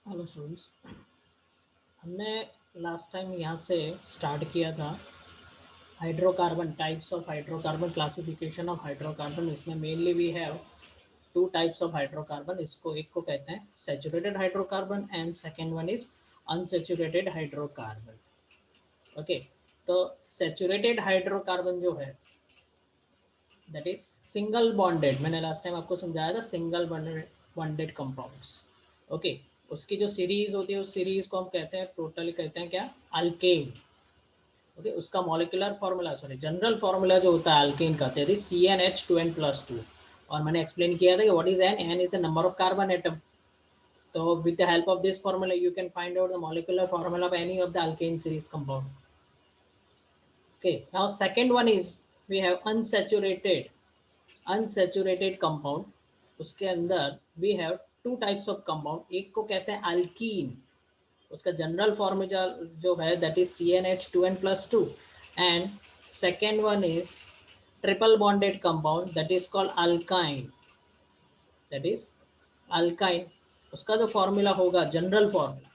Hello students, हमने last time यहाँ से स्टार्ट किया था hydrocarbon types of hydrocarbon, classification of hydrocarbon. इसमें mainly we have two types of hydrocarbon. इसको एक को कहते हैं saturated hydrocarbon and second one is unsaturated hydrocarbon. Okay, तो सैचुरेटेड हाइड्रोकार्बन जो है दैट इज सिंगल बॉन्डेड। मैंने लास्ट टाइम आपको समझाया था सिंगल बॉन्डेड कंपाउंड्स। ओके, उसकी जो सीरीज होती है उस सीरीज को हम कहते हैं, टोटली कहते हैं क्या, अल्केन। ओके, उसका molecular formula, sorry general formula जो होता है अल्केन का, दैट इज CnH2n+2। और मैंने एक्सप्लेन किया था कि what is n, n is the number of carbon atom. तो with the help of this formula you can find out the molecular formula of any of the alkane series compound. Okay, now second one is we have unsaturated compound. उसके अंदर we have two types of compound. एक को कहते हैं alkyne, उसका general formula जो है that is CnH2n+2। And second one is triple bonded compound that is called alkyne. That is alkyne, उसका जो फॉर्मूला होगा general formula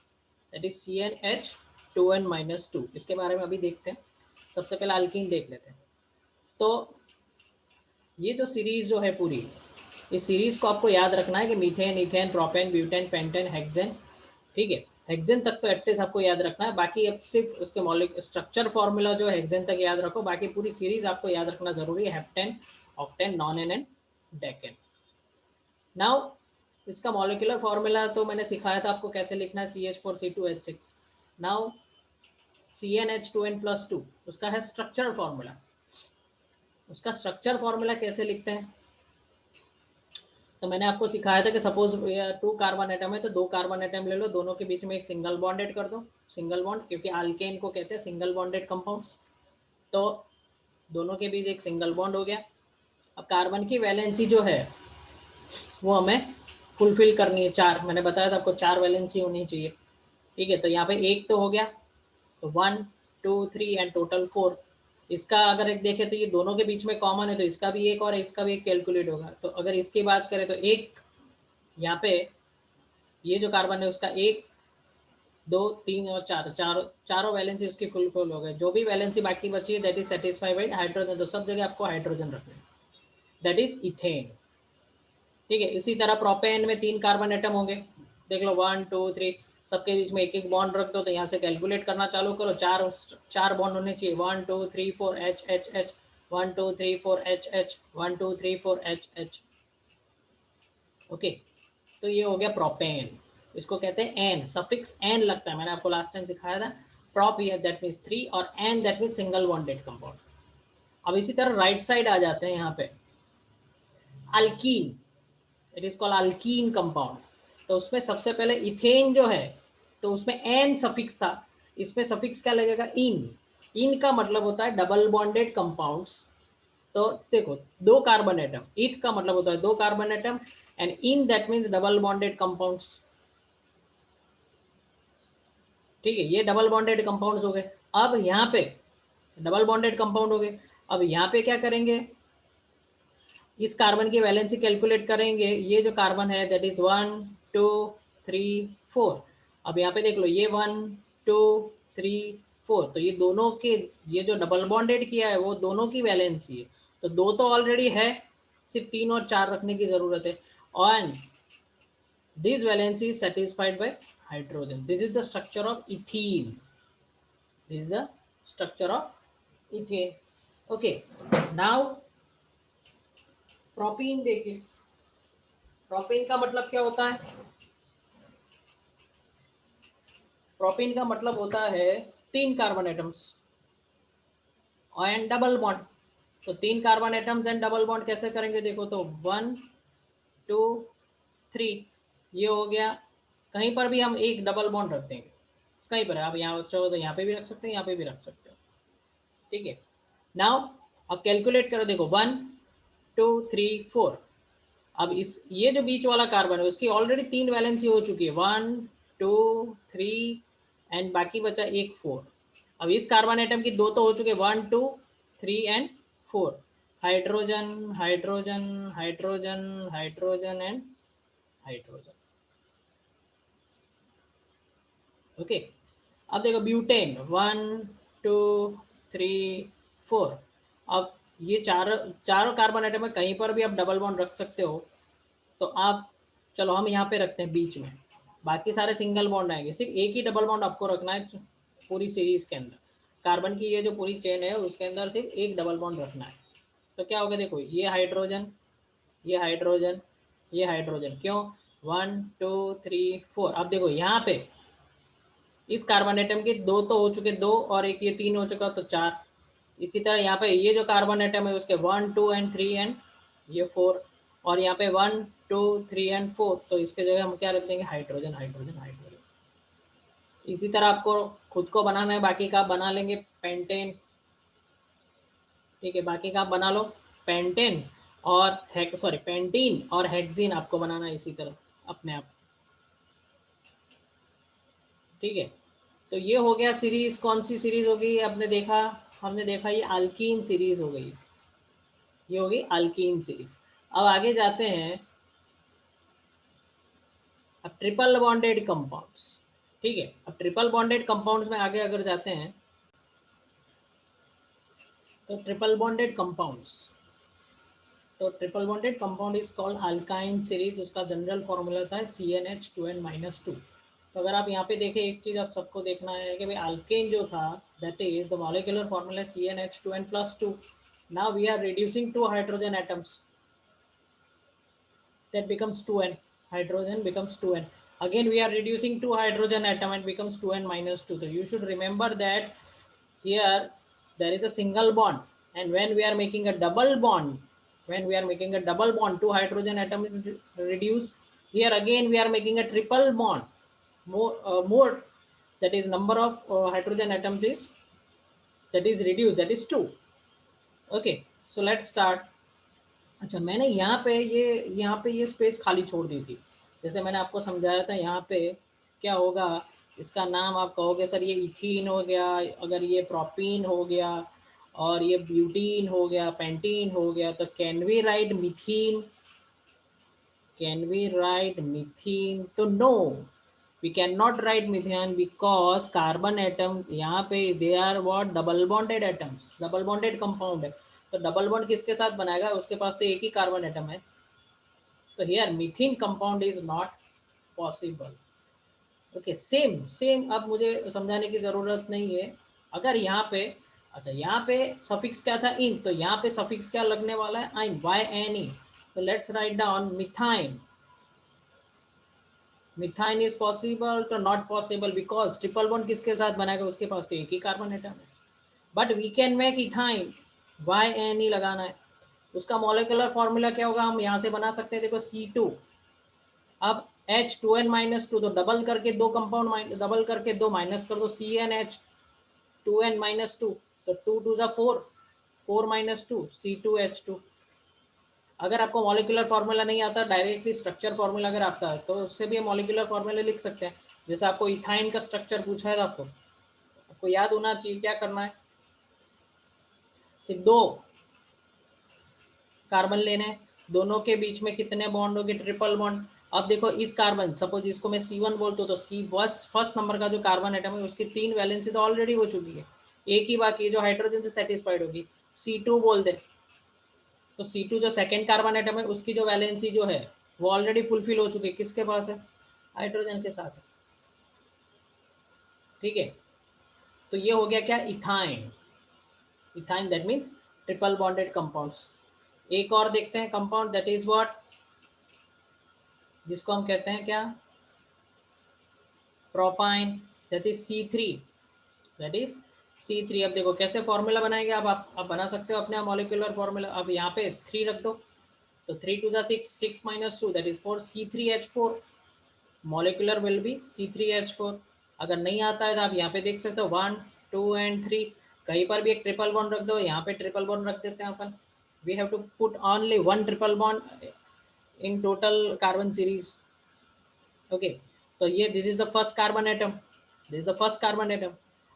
that is CnH2n-2। इसके बारे में अभी देखते हैं। सबसे पहले अल्कीन देख लेते हैं। तो ये जो सीरीज जो है पूरी, इस सीरीज को आपको याद रखना है कि methane, ethane, propane, butane, pentane, hexane. ठीक है, हेक्सेन तक तो एटलीस्ट आपको याद रखना है। बाकी अब सिर्फ उसके मॉलिक्यूलर स्ट्रक्चर फॉर्मूला जो है हेक्सेन तक याद रखो, बाकी पूरी सीरीज आपको याद रखना जरूरी है। Heptane, octane, nonane, decane. Now इसका मॉलिक्यूलर फॉर्मूला तो मैंने सिखाया था आपको कैसे लिखना है, CH4C2H6। नाउ CnH2n+2 उसका है स्ट्रक्चर फॉर्मूला। उसका स्ट्रक्चर फॉर्मूला कैसे लिखते हैं, तो मैंने आपको सिखाया था कि सपोज 2 कार्बन एटम है तो 2 कार्बन एटम ले लो, दोनों के बीच में एक सिंगल बॉन्डेड कर दो। सिंगल बॉन्ड, क्योंकि अल्केन को कहते हैं सिंगल बॉन्डेड कंपाउंड्स। तो दोनों के बीच एक सिंगल बॉन्ड हो गया। अब कार्बन की वैलेंसी जो है वो हमें फुलफिल करनी है। 4, मैंने बताया था आपको 4 वैलेंसी होनी चाहिए। ठीक है, तो यहाँ पे एक तो हो गया, तो 1 2 3 एंड टोटल 4। इसका अगर एक देखें तो ये दोनों के बीच में कॉमन है, तो इसका भी एक और इसका भी एक कैलकुलेट होगा। तो अगर इसकी बात करें तो एक यहाँ पे ये जो कार्बन है उसका 1 2 3 और 4, चारों वैलेंसी उसकी फुल हो गए। जो भी वैलेंसी बाकी बची है that is satisfied by hydrogen. तो सब जगह आपको हाइड्रोजन रखना है, दैट इज इथेन। ठीक है, इसी तरह प्रोपेन में 3 कार्बन एटम होंगे। देख लो 1 2 3, सबके बीच में एक एक बॉन्ड रख दो। तो यहाँ से कैलकुलेट करना चालू करो। चार बॉन्ड होने चाहिए, 1 2 3 4 H H H, 1 2 3 4 H H, 1 2 3 4 H H। Okay, तो ये हो गया प्रोपेन। इसको कहते हैं एन, सफिक्स एन लगता है, मैंने आपको लास्ट टाइम सिखाया था। प्रोप ये दैट मीन्स 3 और N that means single bonded compound. अब इसी तरह राइट साइड आ जाते हैं यहाँ पे, alkyne. It is called alkyne compound. तो उसमें सबसे पहले इथेन जो है तो उसमें एन सफिक्स था, इसमें सफिक्स क्या लगेगा, इन। इन का मतलब होता है डबल बॉन्डेड कंपाउंड्स। तो देखो, 2 कार्बन एटम, इथ का मतलब होता है 2 carbon atom and in that means double bonded compounds. ठीक है, ये डबल बॉन्डेड कंपाउंड्स हो गए। अब यहाँ पे डबल बॉन्डेड कंपाउंड हो गए। अब यहाँ पे क्या करेंगे, इस कार्बन की वैलेंसी कैलकुलेट करेंगे। ये जो कार्बन है दैट इज 1 2 3 4। अब यहाँ पे देख लो, ये 1 2 3 4, तो ये दोनों के, ये जो डबल बॉन्डेड किया है वो दोनों की वैलेंसी है। तो 2 तो ऑलरेडी है, सिर्फ 3 और 4 रखने की जरूरत है। और this valency is satisfied by hydrogen. This is the structure of ethene. This is the structure of ethane. Okay, now propene देखिए। प्रोपीन का मतलब क्या होता है, प्रोपीन का मतलब होता है 3 carbon atoms and double bond. तो 3 carbon atoms and double bond कैसे करेंगे, देखो तो 1 2 3 ये हो गया। कहीं पर भी हम एक डबल बॉन्ड रख देंगे, कहीं पर आप यहाँ चाहो तो यहाँ पे भी रख सकते हैं, यहाँ पे भी रख सकते हो। ठीक है, नाउ अब कैलकुलेट करो, देखो 1 2 3 4। अब इस ये जो बीच वाला कार्बन है उसकी ऑलरेडी 3 वैलेंसी हो चुकी है, 1 2 3 एंड बाकी बचा एक 4। अब इस कार्बन एटम की 2 तो हो चुके, 1 2 3 and 4। Hydrogen hydrogen hydrogen hydrogen and hydrogen. Okay, अब देखो ब्यूटेन 1 2 3 4। अब ये चारों कार्बन एटम में कहीं पर भी आप डबल बॉन्ड रख सकते हो, तो आप चलो हम यहाँ पे रखते हैं बीच में, बाकी सारे सिंगल बॉन्ड आएंगे, सिर्फ एक ही डबल बॉन्ड आपको रखना है पूरी सीरीज के अंदर। कार्बन की ये जो पूरी चेन है उसके अंदर सिर्फ एक डबल बॉन्ड रखना है। तो क्या होगा, देखो ये हाइड्रोजन, ये हाइड्रोजन, ये हाइड्रोजन, क्यों 1 2 3 4। अब देखो यहाँ पे इस कार्बन एटम के दो तो हो चुके, दो और एक ये तीन हो चुका, तो चार। इसी तरह यहाँ पे ये जो कार्बन एटम है उसके 1 2 एंड 3 एंड ये 4, और यहाँ पे 1 2 3 एंड 4, तो इसके जगह हम क्या रख देंगे, हाइड्रोजन हाइड्रोजन हाइड्रोजन। इसी तरह आपको खुद को बनाना है, बाकी का आप बना लेंगे पेंटेन। ठीक है, बाकी का आप बना लो पेंटेन और पेंटीन और हेक्सीन आपको बनाना है इसी तरह अपने आप। ठीक है, तो ये हो गया सीरीज। कौन सी सीरीज हो गई आपने देखा, हमने देखा ये अल्कीन सीरीज हो गई, ये होगी अल्कीन सीरीज। अब आगे जाते हैं, अब ट्रिपल बॉन्डेड कंपाउंड्स। ठीक है, अब ट्रिपल बॉन्डेड कंपाउंड्स में आगे अगर जाते हैं, तो ट्रिपल बॉन्डेड कंपाउंड्स, तो triple bonded compound is called alkyne series. उसका जनरल फॉर्मूला था CnH2n-2। तो अगर आप यहाँ पे देखें, एक चीज आप सबको देखना है कि भाई अल्केन जो था, that is the molecular formula CnH2n+2। Now we are reducing 2 hydrogen atoms, that becomes 2n, hydrogen becomes 2n. Again we are reducing 2 hydrogen atom and becomes 2n-2. So you should remember that here there is a single bond, and when we are making a double bond, when we are making a double bond, 2 hydrogen atom is reduced. Here again we are making a triple bond, more, that is number of hydrogen atoms is that is reduced, that is 2. Okay, so let's start. अच्छा, मैंने यहाँ पे ये space खाली छोड़ दी थी, जैसे मैंने आपको समझाया था। यहाँ पे क्या होगा, इसका नाम आप कहोगे सर ये इथीन हो गया, अगर ये प्रोपीन हो गया, और ये ब्यूटीन हो गया, पेंटीन हो गया, तो can we write methene, can we write methene? तो no, we can not write methane, because carbon atom यहाँ पे they are what, double bonded atoms, double bonded compound है। तो डबल बॉन्ड किसके साथ बनाएगा, उसके पास तो एक ही कार्बन एटम है, तो here methane compound is not possible. Okay, same same, अब मुझे समझाने की जरूरत नहीं है। अगर यहाँ पे, अच्छा यहाँ पे सफिक्स क्या था, इन, तो यहाँ पे सफिक्स क्या लगने वाला है, आइन, YNE। तो let's write down methyne. Methyne is possible तो not possible, because triple bond किसके साथ बनाएगा, उसके पास तो एक ही कार्बन एटम है। But we can make ethyne, YNE लगाना है। उसका मॉलिक्यूलर फॉर्मूला क्या होगा, हम यहाँ से बना सकते हैं, देखो C2। अब H2n-2, तो डबल करके दो कंपाउंड, डबल करके दो माइनस कर दो, CnH2n-2, तो 2 2 4, 4 - 2 C2H2। अगर आपको मॉलिक्यूलर फार्मूला नहीं आता, डायरेक्टली स्ट्रक्चर फार्मूला अगर आता है, तो उससे भी मॉलिक्यूलर फार्मूला लिख सकते हैं। जैसे आपको इथाइन का स्ट्रक्चर पूछा है, आपको याद होना चाहिए क्या करना है, सिर्फ दो कार्बन लेने, दोनों के बीच में कितने बॉन्ड होंगे, ट्रिपल बॉन्ड। अब देखो इस कार्बन, सपोज इसको मैं C1 बोलता हूँ, तो सी फर्स्ट नंबर का जो कार्बन एटम है उसकी 3 वैलेंसी तो ऑलरेडी हो चुकी है, एक ही बाकी जो हाइड्रोजन से सेटिस्फाइड होगी, C2 बोल दे। तो C2 जो सेकेंड कार्बन एटम है उसकी जो वैलेंसी जो है वो ऑलरेडी फुलफिल हो चुकी है, किसके पास है, हाइड्रोजन के साथ है। ठीक है, तो ये हो गया क्या, ethyne. Ethyne that means triple bonded compounds. एक और देखते हैं कंपाउंड, दैट इज व्हाट, जिसको हम कहते हैं क्या, propyne, that is C3, that is C3। अब देखो कैसे फॉर्मूला बनाएंगे, अब आप बना सकते हो अपने मॉलिक्यूलर फॉर्मूला। अब यहाँ पे 3 रख दो, तो 3 2 6, 6 - 2 that is 4, C3H4। Molecular will be C3H4। अगर नहीं आता है तो आप यहाँ पे देख सकते हो 1 2 एंड 3, कहीं पर भी एक ट्रिपल बॉन्ड रख दो, यहाँ पे ट्रिपल बॉन्ड रख देते हैं अपन। We have to put only 1 triple bond in total carbon series. Okay, तो ये this is the first carbon atom, this is the first carbon atom.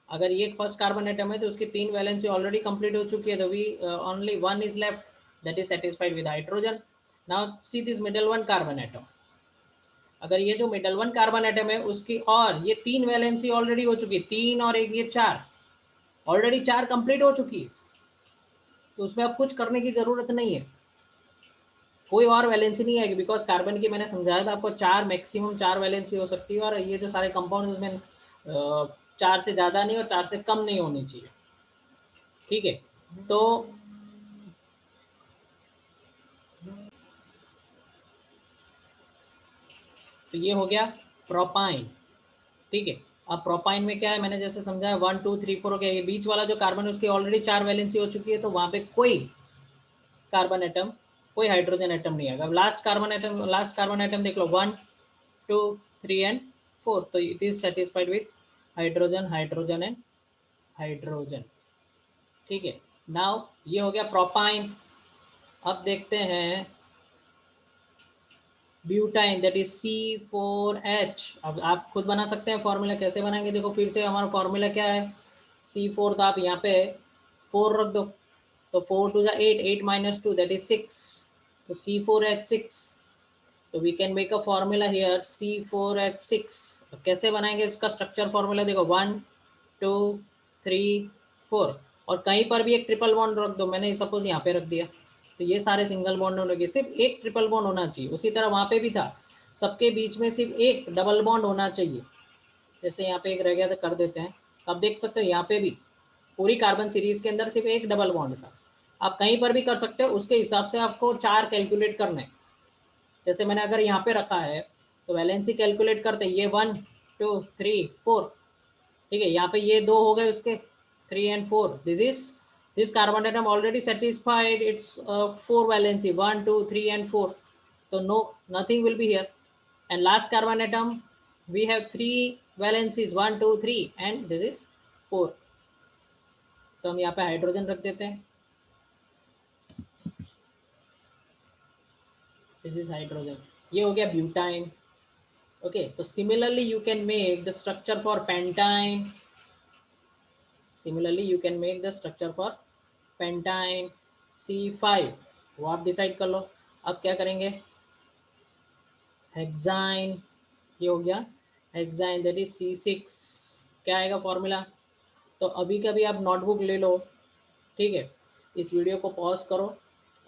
अगर ये फर्स्ट कार्बन एटम है तो उसकी 3 वैलेंसी ऑलरेडी कंप्लीट हो चुकी है, तो we only 1 is left, that is satisfied with hydrogen. Now see this middle one carbon atom, अगर ये जो मिडल वन कार्बन एटम है उसकी, और ये 3 वैलेंसी ऑलरेडी हो चुकी है, 3 और 1 ये 4, ऑलरेडी 4 कंप्लीट हो चुकी है, तो उसमें अब कुछ करने की जरूरत नहीं है, कोई और वैलेंसी नहीं आएगी, बिकॉज कार्बन की मैंने समझाया था आपको 4 मैक्सिमम 4 वैलेंसी हो सकती है, और ये जो सारे कंपाउंड उसमें 4 से ज़्यादा नहीं और 4 से कम नहीं होनी चाहिए। ठीक है, तो ये हो गया प्रोपाइन। ठीक है, अब प्रोपाइन में क्या है, मैंने जैसे समझाया 1 2 3 4 हो गया, ये बीच वाला जो कार्बन है उसकी ऑलरेडी 4 वैलेंसी हो चुकी है, तो वहाँ पे कोई कार्बन एटम, कोई हाइड्रोजन एटम नहीं आएगा। लास्ट कार्बन एटम देख लो 1 2 3 एंड 4, तो it is satisfied with hydrogen hydrogen and hydrogen. ठीक है, नाउ ये हो गया प्रोपाइन। अब देखते हैं ब्यूटाइन, दैट इज C4H। अब आप खुद बना सकते हैं फॉर्मूला, कैसे बनाएंगे देखो, फिर से हमारा फॉर्मूला क्या है, C4, तो आप यहाँ पे 4 रख दो, तो 4 2 8, 8 - 2 दैट इज 6, तो C4H6, तो we can make a formula here C4H6। कैसे बनाएंगे इसका स्ट्रक्चर फॉर्मूला देखो, 1 2 3 4, और कहीं पर भी एक ट्रिपल बॉन्ड रख दो, मैंने सपोज यहाँ पे रख दिया, तो ये सारे सिंगल बॉन्ड होने, सिर्फ एक ट्रिपल बॉन्ड होना चाहिए। उसी तरह वहाँ पे भी था, सबके बीच में सिर्फ एक डबल बॉन्ड होना चाहिए, जैसे यहाँ पे एक रह गया तो कर देते हैं। अब देख सकते हो यहाँ पे भी पूरी कार्बन सीरीज के अंदर सिर्फ एक डबल बॉन्ड था। आप कहीं पर भी कर सकते हो, उसके हिसाब से आपको 4 कैलकुलेट करना है। जैसे मैंने अगर यहाँ पे रखा है तो वैलेंसी कैलकुलेट करते, ये 1 2 3 4, ठीक है, यहाँ पे ये 2 हो गए उसके, 3 and 4, this carbon atom already satisfied it's 4 valency 1 2 3 and 4, तो no nothing will be here. And last carbon atom we have 3 valencies 1 2 3 and this is 4, तो हम यहाँ पे हाइड्रोजन रख देते हैं, दिस इज हाइड्रोजन, ये हो गया ब्यूटाइन। ओके, तो similarly you can make the structure for pentyne, similarly you can make the structure for pentyne C5, वो आप डिसाइड कर लो। अब क्या करेंगे, हेक्साइन, ये हो गया हेक्साइन, दैट इज C6, क्या आएगा फॉर्मूला, तो अभी कभी आप नोटबुक ले लो, ठीक है, इस वीडियो को पॉज करो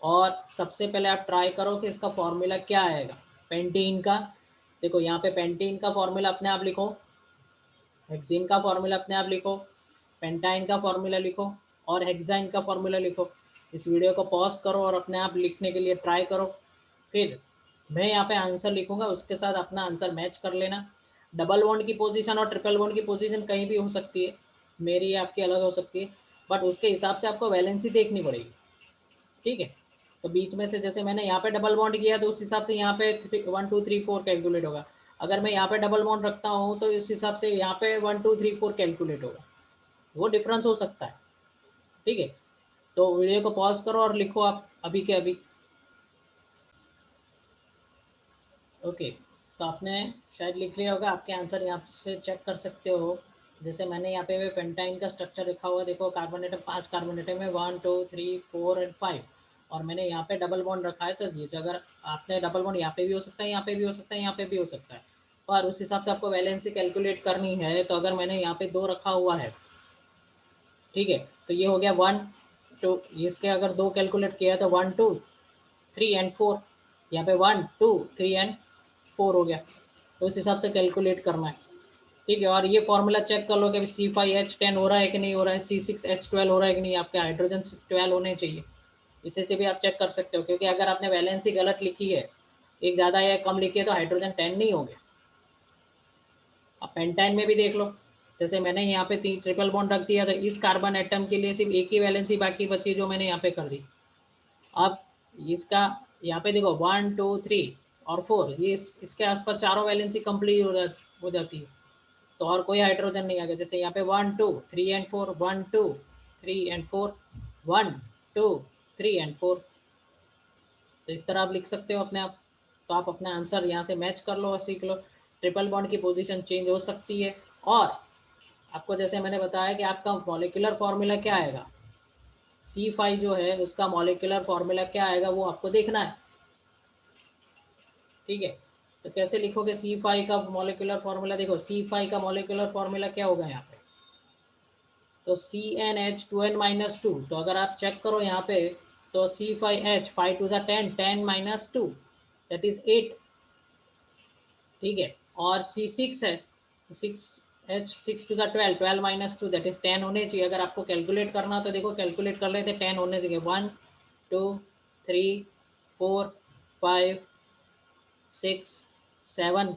और सबसे पहले आप ट्राई करो कि इसका फॉर्मूला क्या आएगा पेंटीन का। देखो यहाँ पे पेंटीन का फॉर्मूला अपने आप लिखो, हेक्सीन का फॉर्मूला अपने आप लिखो, पेंटाइन का फॉर्मूला लिखो और हेक्साइन का फॉर्मूला लिखो। इस वीडियो को पॉज करो और अपने आप लिखने के लिए ट्राई करो, फिर मैं यहाँ पे आंसर लिखूंगा, उसके साथ अपना आंसर मैच कर लेना। डबल बॉन्ड की पोजीशन और ट्रिपल बॉन्ड की पोजीशन कहीं भी हो सकती है, मेरी आपकी अलग हो सकती है, बट उसके हिसाब से आपको वैलेंसी देखनी पड़ेगी। ठीक है, तो बीच में से जैसे मैंने यहाँ पे डबल बॉन्ड किया तो उस हिसाब से यहाँ पे 1 2 3 4 कैलकुलेट होगा। अगर मैं यहाँ पे डबल बॉन्ड रखता हूँ तो इस हिसाब से यहाँ पे 1 2 3 4 कैलकुलेट होगा, वो डिफरेंस हो सकता है। ठीक है, तो वीडियो को पॉज करो और लिखो आप अभी के अभी। ओके, तो आपने शायद लिख लिया होगा, आपके आंसर यहाँ से चेक कर सकते हो। जैसे मैंने यहाँ पे पेंटाइन का स्ट्रक्चर लिखा हुआ, देखो कार्बन एटम 5 कार्बन एटम है, 1 2 3 4 एंड 5, और मैंने यहाँ पे डबल बॉन्ड रखा है, तो ये अगर आपने डबल बॉन्ड यहाँ पे भी हो सकता है, यहाँ पे भी हो सकता है, यहाँ पे भी हो सकता है, और उस हिसाब से आपको वैलेंसी कैलकुलेट करनी है। तो अगर मैंने यहाँ पे 2 रखा हुआ है, ठीक है, तो ये हो गया 1 2, इसके अगर 2 कैलकुलेट किया तो 1 2 3 एंड 4, यहाँ पे 1 2 3 एंड 4 हो गया, तो उस हिसाब से कैलकुलेट करना है। ठीक है, और ये फॉर्मूला चेक कर लो कि C5H10 हो रहा है कि नहीं हो रहा है, C6H12 हो रहा है कि नहीं, आपके हाइड्रोजन 12 होने चाहिए। इसे से भी आप चेक कर सकते हो, क्योंकि अगर आपने वैलेंसी गलत लिखी है, एक ज़्यादा या कम लिखी है, तो हाइड्रोजन 10 नहीं हो गया। आप पेंटाइन में भी देख लो, जैसे मैंने यहाँ पे 3 ट्रिपल बॉन्ड रख दिया, तो इस कार्बन एटम के लिए सिर्फ एक ही वैलेंसी बाकी बची, जो मैंने यहाँ पे कर दी। अब इसका यहाँ पे देखो 1 2 3 और 4, ये इसके आसपास चारों वैलेंसी कंप्लीट हो जाती है, तो और कोई हाइड्रोजन नहीं आ गया। जैसे यहाँ पे 1 2 3 एंड 4, 1 2 3 एंड 4, 1 2 3 एंड 4, तो इस तरह आप लिख सकते हो अपने आप। तो आप अपना आंसर यहाँ से मैच कर लो और सीख लो। ट्रिपल बॉन्ड की पोजीशन चेंज हो सकती है, और आपको जैसे मैंने बताया कि आपका मॉलिक्यूलर फॉर्मूला क्या आएगा, C5 जो है उसका मॉलिक्यूलर फॉर्मूला क्या आएगा वो आपको देखना है। ठीक है, तो कैसे लिखोगे C5 का मॉलिक्यूलर फॉर्मूला? देखो C5 का मॉलिक्यूलर फॉर्मूला क्या होगा यहाँ पे, तो CnH2n-2। तो अगर आप चेक करो यहाँ पे तो C5H 5 2 10 10 - 2 दैट इज 8, ठीक है। और C6 है 6H 6 2 12 12 - 2 दैट इज 10 होने चाहिए। अगर आपको कैलकुलेट करना तो देखो कैलकुलेट कर लेते, 10 होने चाहिए। 1 2 3 4 5 6 7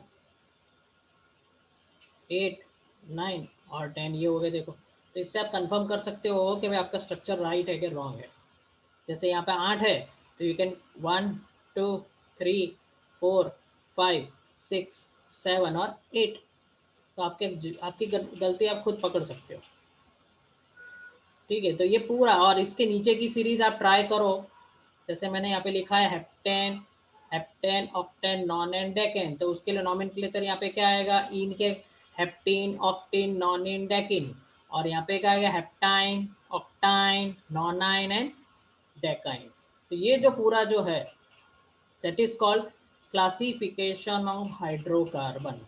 8 9 और 10 ये हो गए। देखो तो इससे आप कंफर्म कर सकते हो कि भाई आपका स्ट्रक्चर राइट है कि रॉन्ग है। जैसे यहाँ पे 8 है तो यू कैन 1 2 3 4 5 6 7 और 8। तो आपकी गलती आप खुद पकड़ सकते हो, ठीक है। तो ये पूरा और इसके नीचे की सीरीज आप ट्राई करो। जैसे मैंने यहाँ पे लिखा है heptane heptane octane non decane, तो उसके लिए नॉमेनक्लेचर यहाँ पे क्या आएगा, इन के हेप्टीन ऑक्टीन नॉनिन डेकिन, और यहाँ पे क्या आएगा हेप्टाइन ऑक्टाइन नॉनाइन एंड डेकाइन। तो ये जो पूरा जो है that is called classification of hydrocarbon.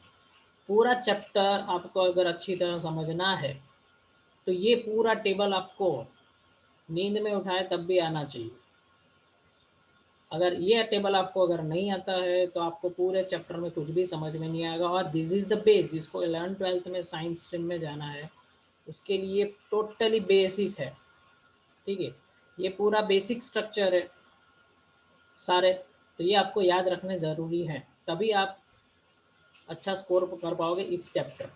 पूरा चैप्टर आपको अगर अच्छी तरह समझना है तो ये पूरा टेबल आपको नींद में उठाए तब भी आना चाहिए। अगर ये टेबल आपको अगर नहीं आता है तो आपको पूरे चैप्टर में कुछ भी समझ में नहीं आएगा। और दिस इज़ द बेस, जिसको 11th-12th में साइंस स्ट्रीम में जाना है उसके लिए टोटली बेसिक है, ठीक है। ये पूरा बेसिक स्ट्रक्चर है सारे, तो ये आपको याद रखने ज़रूरी है, तभी आप अच्छा स्कोर कर पाओगे इस चैप्टर।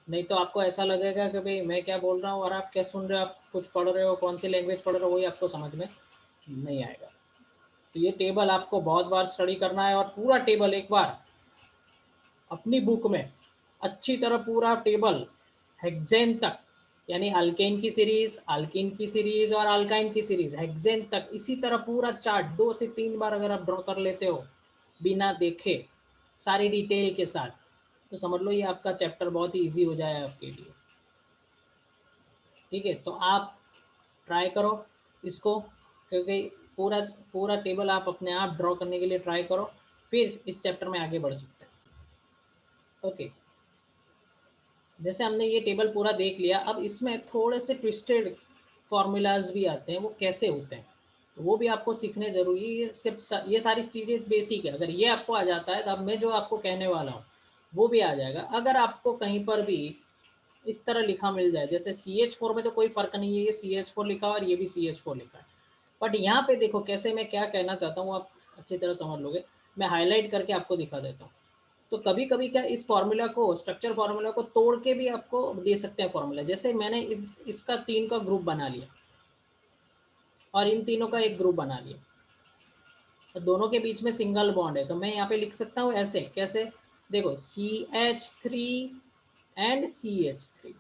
नहीं तो आपको ऐसा लगेगा कि भाई मैं क्या बोल रहा हूँ और आप क्या सुन रहे हो, आप कुछ पढ़ रहे हो, कौन सी लैंग्वेज पढ़ रहे हो, वही आपको समझ में नहीं आएगा। तो ये टेबल आपको बहुत बार स्टडी करना है और पूरा टेबल एक बार अपनी बुक में अच्छी तरह पूरा टेबल हेक्सेन तक, यानी अल्केन की सीरीज, अल्किन की सीरीज और अल्काइन की सीरीज हेक्सेन तक इसी तरह पूरा चार्ट 2 से 3 बार अगर आप ड्रॉ कर लेते हो बिना देखे सारी डिटेल के साथ, तो समझ लो ये आपका चैप्टर बहुत ही ईजी हो जाए आपके लिए, ठीक है। तो आप ट्राई करो इसको, क्योंकि पूरा पूरा टेबल आप अपने आप ड्रॉ करने के लिए ट्राई करो, फिर इस चैप्टर में आगे बढ़ सकते हैं। ओके, जैसे हमने ये टेबल पूरा देख लिया, अब इसमें थोड़े से ट्विस्टेड फार्मूलाज भी आते हैं, वो कैसे होते हैं तो वो भी आपको सीखने ज़रूरी है। ये सिर्फ ये सारी चीज़ें बेसिक है, अगर ये आपको आ जाता है तो अब मैं जो आपको कहने वाला हूँ वो भी आ जाएगा। अगर आपको कहीं पर भी इस तरह लिखा मिल जाए, जैसे CH4 में तो कोई फ़र्क नहीं है, ये CH4 लिखा है और ये भी CH4 लिखा है, बट यहाँ पे देखो कैसे, मैं क्या कहना चाहता हूँ आप अच्छी तरह समझ लोगे। मैं हाईलाइट करके आपको दिखा देता हूँ। तो कभी कभी क्या इस फॉर्मूला को, स्ट्रक्चर फार्मूला को तोड़ के भी आपको दे सकते हैं फॉर्मूला। जैसे मैंने इसका 3 का ग्रुप बना लिया और इन तीनों का एक ग्रुप बना लिया, तो दोनों के बीच में सिंगल बॉन्ड है, तो मैं यहाँ पे लिख सकता हूँ ऐसे, कैसे, देखो CH3 एंड CH3,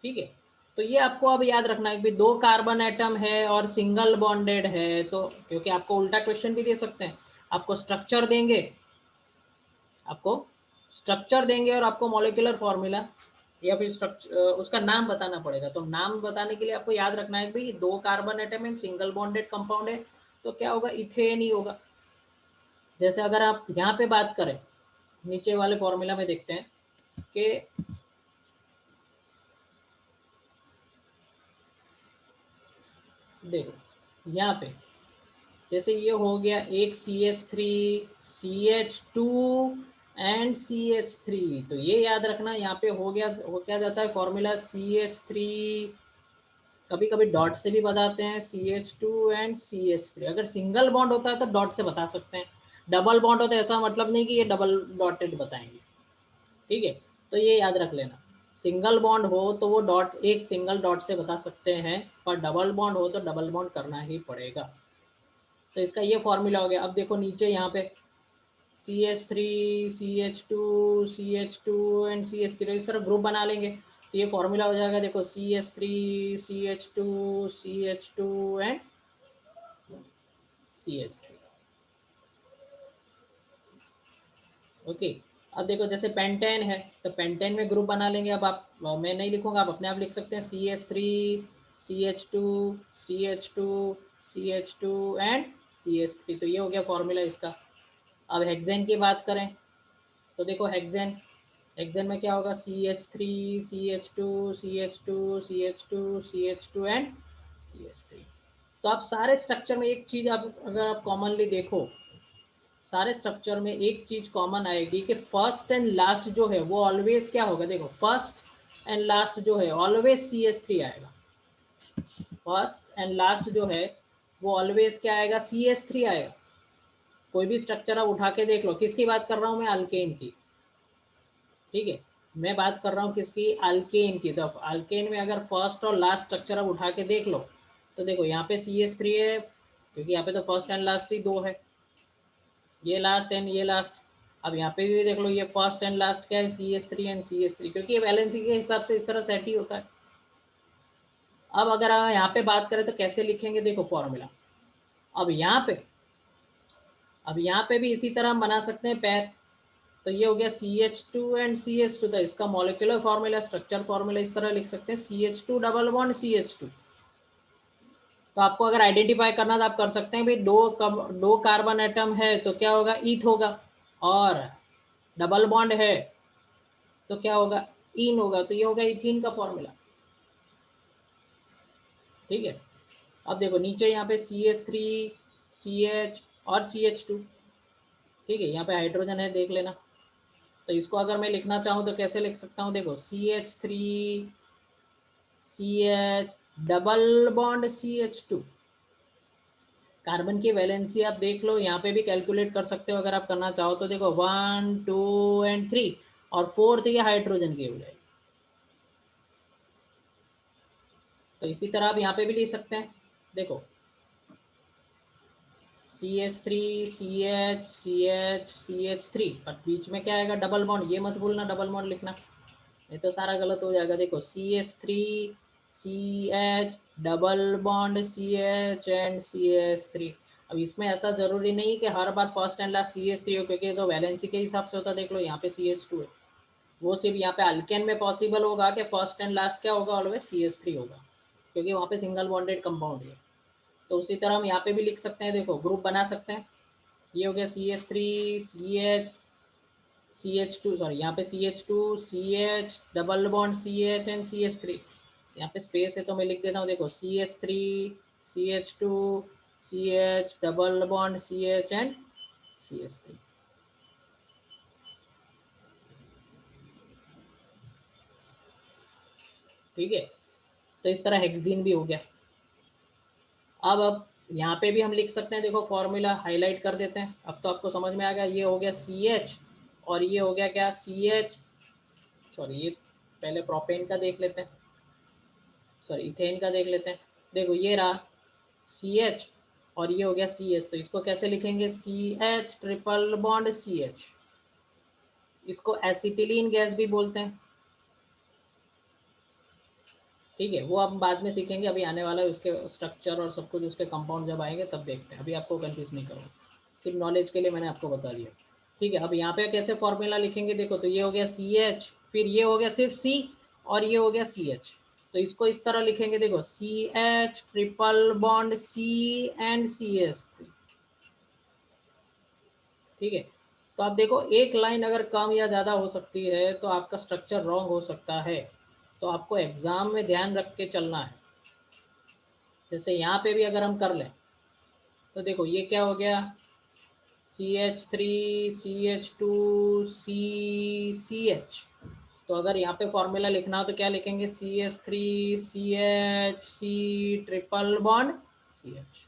ठीक है। तो ये आपको अब याद रखना है कि 2 कार्बन एटम है और सिंगल बॉन्डेड है, तो क्योंकि आपको उल्टा क्वेश्चन भी दे सकते हैं, आपको स्ट्रक्चर देंगे, आपको स्ट्रक्चर देंगे और आपको मॉलिक्यूलर फॉर्मूला या फिर स्ट्रक्चर उसका नाम बताना पड़ेगा। तो नाम बताने के लिए आपको याद रखना है कि भाई 2 कार्बन एटम है, सिंगल बॉन्डेड कंपाउंड है, तो क्या होगा, इथेन ही होगा। जैसे अगर आप यहाँ पे बात करें नीचे वाले फॉर्मूला में देखते हैं कि देखो यहाँ पे जैसे ये हो गया एक CH3 CH2 एंड CH3, तो ये याद रखना यहाँ पे हो गया, हो क्या जाता है फॉर्मूला CH3, कभी कभी डॉट से भी बताते हैं CH2 एंड CH3। अगर सिंगल बॉन्ड होता है तो डॉट से बता सकते हैं, डबल बॉन्ड होता है ऐसा मतलब नहीं कि ये डबल डॉटेड बताएंगे, ठीक है। तो ये याद रख लेना, सिंगल बॉन्ड हो तो वो डॉट, एक सिंगल डॉट से बता सकते हैं, पर डबल बॉन्ड हो तो डबल बॉन्ड करना ही पड़ेगा। तो इसका ये फॉर्मूला हो गया। अब देखो नीचे यहाँ पे CH3 CH2 CH2 and CH3 इस तरह ग्रुप बना लेंगे, तो ये फॉर्मूला हो जाएगा, देखो CH3 CH2 CH2 and CH3, okay. अब देखो जैसे पेंटेन है तो पेंटेन में ग्रुप बना लेंगे। अब आप, मैं नहीं लिखूंगा, आप अपने आप लिख सकते हैं CH3 CH2 CH2 CH2 and CH3, तो ये हो गया फॉर्मूला इसका। अब हेक्सेन की बात करें तो देखो हेक्सेन में क्या होगा, CH3 CH2 CH2 CH2 CH2 and CH3। तो आप सारे स्ट्रक्चर में एक चीज आप अगर आप कॉमनली देखो, सारे स्ट्रक्चर में एक चीज कॉमन आएगी कि फर्स्ट एंड लास्ट जो है वो ऑलवेज क्या होगा, देखो फर्स्ट एंड लास्ट जो है ऑलवेज CH3 आएगा। फर्स्ट एंड लास्ट जो है वो ऑलवेज क्या आएगा, CH3 आएगा। कोई भी स्ट्रक्चर आप उठा के देख लो, किसकी बात कर रहा हूँ मैं, अल्केन की। ठीक है, मैं बात कर रहा हूँ किसकी, अल्केन की। तो अल्केन में अगर फर्स्ट और लास्ट स्ट्रक्चर आप उठा के देख लो तो देखो यहाँ पे CH3 है, क्योंकि यहाँ पे तो फर्स्ट एंड लास्ट ही दो है, ये लास्ट एंड ये लास्ट। अब यहाँ पे भी देख लो, ये फर्स्ट एंड लास्ट क्या है, CH3 एंड CH3, क्योंकि ये वैलेंसी के हिसाब से इस तरह सेट ही होता है। अब अगर यहाँ पे बात करें तो कैसे लिखेंगे, देखो फॉर्मूला। अब यहाँ पे भी इसी तरह हम बना सकते हैं पैर। तो ये हो गया CH2 एंड CH2, तो इसका मॉलिक्यूलर फॉर्मूला, स्ट्रक्चर फॉर्मूला इस तरह लिख सकते हैं, CH2 डबल बॉन्ड CH2। तो आपको अगर आइडेंटिफाई करना तो आप कर सकते हैं भाई, दो कार्बन एटम है तो क्या होगा, ईथ होगा, और डबल बॉन्ड है तो क्या होगा, इन होगा। तो ये होगा इथीन का फॉर्मूला। ठीक है, अब देखो नीचे यहाँ पे CH3 CH और CH2। ठीक है, यहाँ पे हाइड्रोजन है, देख लेना। तो इसको अगर मैं लिखना चाहूँ तो कैसे लिख सकता हूँ, देखो CH3 CH double bond CH2। Carbon की वैलेंसी आप देख लो, यहाँ पे भी कैलकुलेट कर सकते हो अगर आप करना चाहो तो। देखो 1 2 एंड 3 और 4th ये हाइड्रोजन की हो जाएगी। तो इसी तरह आप यहाँ पे भी लिख सकते हैं, देखो CH3 CH CH CH3, और बीच में क्या आएगा, डबल बॉन्ड। ये मत भूलना डबल बॉन्ड लिखना, नहीं तो सारा गलत हो जाएगा। देखो CH3 CH double bond CH and CH3। अब इसमें ऐसा जरूरी नहीं कि हर बार फर्स्ट एंड लास्ट CH3 हो, क्योंकि तो वैलेंसी के हिसाब से होता है। देख लो यहाँ पे CH2 है, वो सिर्फ यहाँ पे अल्केन में पॉसिबल होगा कि फर्स्ट एंड लास्ट क्या होगा, ऑलवेज CH3 होगा, क्योंकि वहाँ पे सिंगल बॉन्डेड कंपाउंड है। तो उसी तरह हम यहाँ पे भी लिख सकते हैं, देखो ग्रुप बना सकते हैं। ये हो गया CH3 CH CH2, सॉरी यहाँ पे CH2 CH double bond CH and CH3। यहाँ पे स्पेस है तो मैं लिख देता हूँ, देखो CH3 CH2 CH double bond CH and CH3। ठीक है, तो इस तरह हेक्सीन भी हो गया। अब यहाँ पे भी हम लिख सकते हैं, देखो फॉर्मूला हाईलाइट कर देते हैं। अब तो आपको समझ में आ गया, ये हो गया CH और ये हो गया क्या, CH, सॉरी ये पहले प्रोपेन का देख लेते हैं, सॉरी इथेन का देख लेते हैं। देखो ये रहा CH और ये हो गया CH, तो इसको कैसे लिखेंगे, CH ट्रिपल बॉन्ड CH। इसको एसिटिलीन गैस भी बोलते हैं। ठीक है, वो हम बाद में सीखेंगे, अभी आने वाला है उसके स्ट्रक्चर और सब कुछ, उसके कंपाउंड जब आएंगे तब देखते हैं। अभी आपको कंफ्यूज नहीं करूँगा, सिर्फ नॉलेज के लिए मैंने आपको बता दिया। ठीक है, अब यहाँ पे कैसे फॉर्मूला लिखेंगे, देखो तो ये हो गया CH, फिर ये हो गया सिर्फ C और ये हो गया CH। तो इसको इस तरह लिखेंगे, देखो CH triple bond C and CH3। ठीक है, तो आप देखो एक लाइन अगर कम या ज़्यादा हो सकती है तो आपका स्ट्रक्चर रॉन्ग हो सकता है, तो आपको एग्ज़ाम में ध्यान रख के चलना है। जैसे यहाँ पे भी अगर हम कर लें तो देखो ये क्या हो गया, CH3 CH2 CH। तो अगर यहाँ पे फॉर्मूला लिखना हो तो क्या लिखेंगे, CH3 CH C triple bond CH।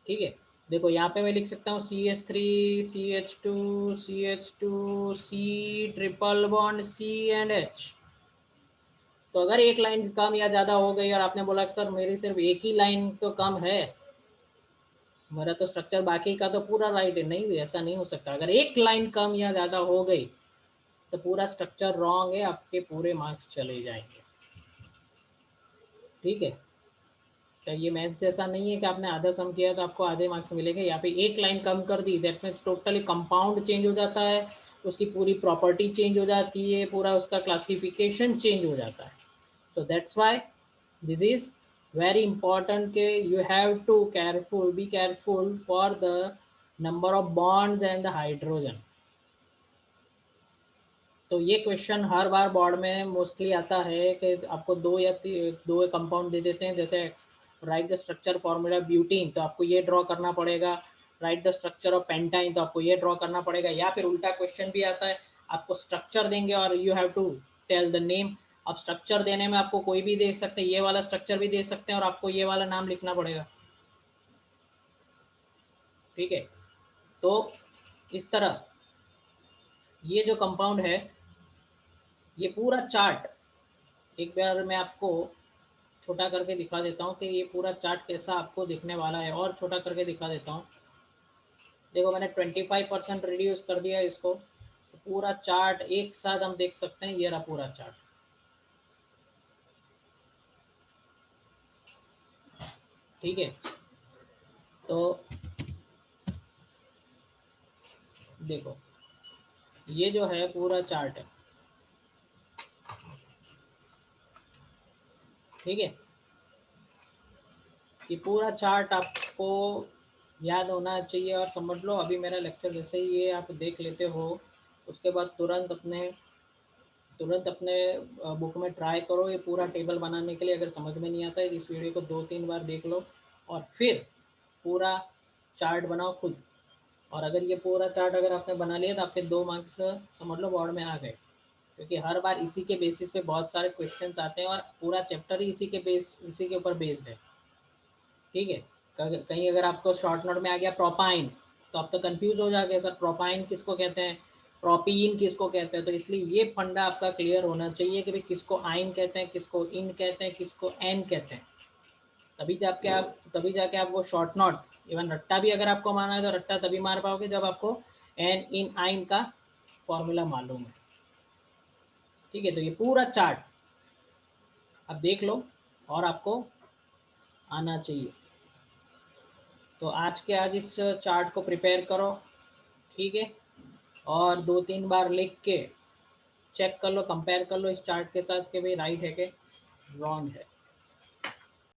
ठीक है, देखो यहाँ पे मैं लिख सकता हूँ CH3 CH2 CH2 C triple bond C and H। तो अगर एक लाइन कम या ज़्यादा हो गई और आपने बोला कि सर मेरी सिर्फ एक ही लाइन तो कम है, मेरा तो स्ट्रक्चर बाकी का तो पूरा राइट है, नहीं ऐसा नहीं हो सकता। अगर एक लाइन कम या ज़्यादा हो गई तो पूरा स्ट्रक्चर रॉन्ग है, आपके पूरे मार्क्स चले जाएंगे। ठीक है, तो ये मैथ्स जैसा नहीं है कि आपने आधा सम किया तो आपको आधे मार्क्स मिलेंगे। यहाँ पे एक लाइन कम कर दी, that means totally compound change हो जाता है, उसकी पूरी प्रॉपर्टी चेंज हो जाती है, पूरा उसका क्लासिफिकेशन चेंज हो जाता है। तो that's why this is very important के you have to careful be careful for the number of bonds and the hydrogen. तो ये क्वेश्चन हर बार बोर्ड में मोस्टली आता है कि आपको दो कंपाउंड दे देते हैं, जैसे right the structure formula butene तो आपको ये ड्रॉ करना पड़ेगा, right the structure of pentyne तो आपको ये ड्रॉ करना पड़ेगा, या फिर उल्टा क्वेश्चन भी आता है आपको स्ट्रक्चर देंगे और you have to tell the name. अब स्ट्रक्चर देने में आपको कोई भी दे सकते हैं, ये वाला स्ट्रक्चर भी दे सकते हैं और आपको ये वाला नाम लिखना पड़ेगा। ठीक है, तो इस तरह ये जो कंपाउंड है ये पूरा चार्ट एक बार मैं आपको छोटा करके दिखा देता हूँ कि ये पूरा चार्ट कैसा आपको दिखने वाला है, और छोटा करके दिखा देता हूँ। देखो मैंने 25% रिड्यूस कर दिया इसको, तो पूरा चार्ट एक साथ हम देख सकते हैं, ये रहा पूरा चार्ट। ठीक है, तो देखो ये जो है पूरा चार्ट है। ठीक है, ये पूरा चार्ट आपको याद होना चाहिए और समझ लो। अभी मेरा लेक्चर जैसे ही ये आप देख लेते हो उसके बाद तुरंत अपने बुक में ट्राई करो ये पूरा टेबल बनाने के लिए। अगर समझ में नहीं आता है इस वीडियो को 2-3 बार देख लो और फिर पूरा चार्ट बनाओ खुद। और अगर ये पूरा चार्ट अगर आपने बना लिया तो आपके 2 मार्क्स समझ लो बोर्ड में आ गए, क्योंकि हर बार इसी के बेसिस पे बहुत सारे क्वेश्चंस आते हैं और पूरा चैप्टर ही इसी के ऊपर बेस्ड है। ठीक है, कहीं अगर आपको शॉर्ट नोट में आ गया प्रोपाइन तो आप तो कंफ्यूज हो जाओगे, सर प्रोपाइन किसको कहते हैं, प्रोपीन किसको कहते हैं। तो इसलिए ये फंडा आपका क्लियर होना चाहिए कि भाई किसको आइन कहते हैं, किसको इन कहते हैं, किसको एन कहते हैं। तभी जाके आप वो शॉर्ट नोट, इवन रट्टा भी अगर आपको मारना है तो रट्टा तभी मार पाओगे जब आपको एन इन आइन का फॉर्मूला मालूम है। ठीक है, तो ये पूरा चार्ट आप देख लो और आपको आना चाहिए। तो आज इस चार्ट को प्रिपेयर करो। ठीक है, और 2-3 बार लिख के चेक कर लो, कंपेयर कर लो इस चार्ट के साथ कि भाई राइट है कि रॉन्ग है।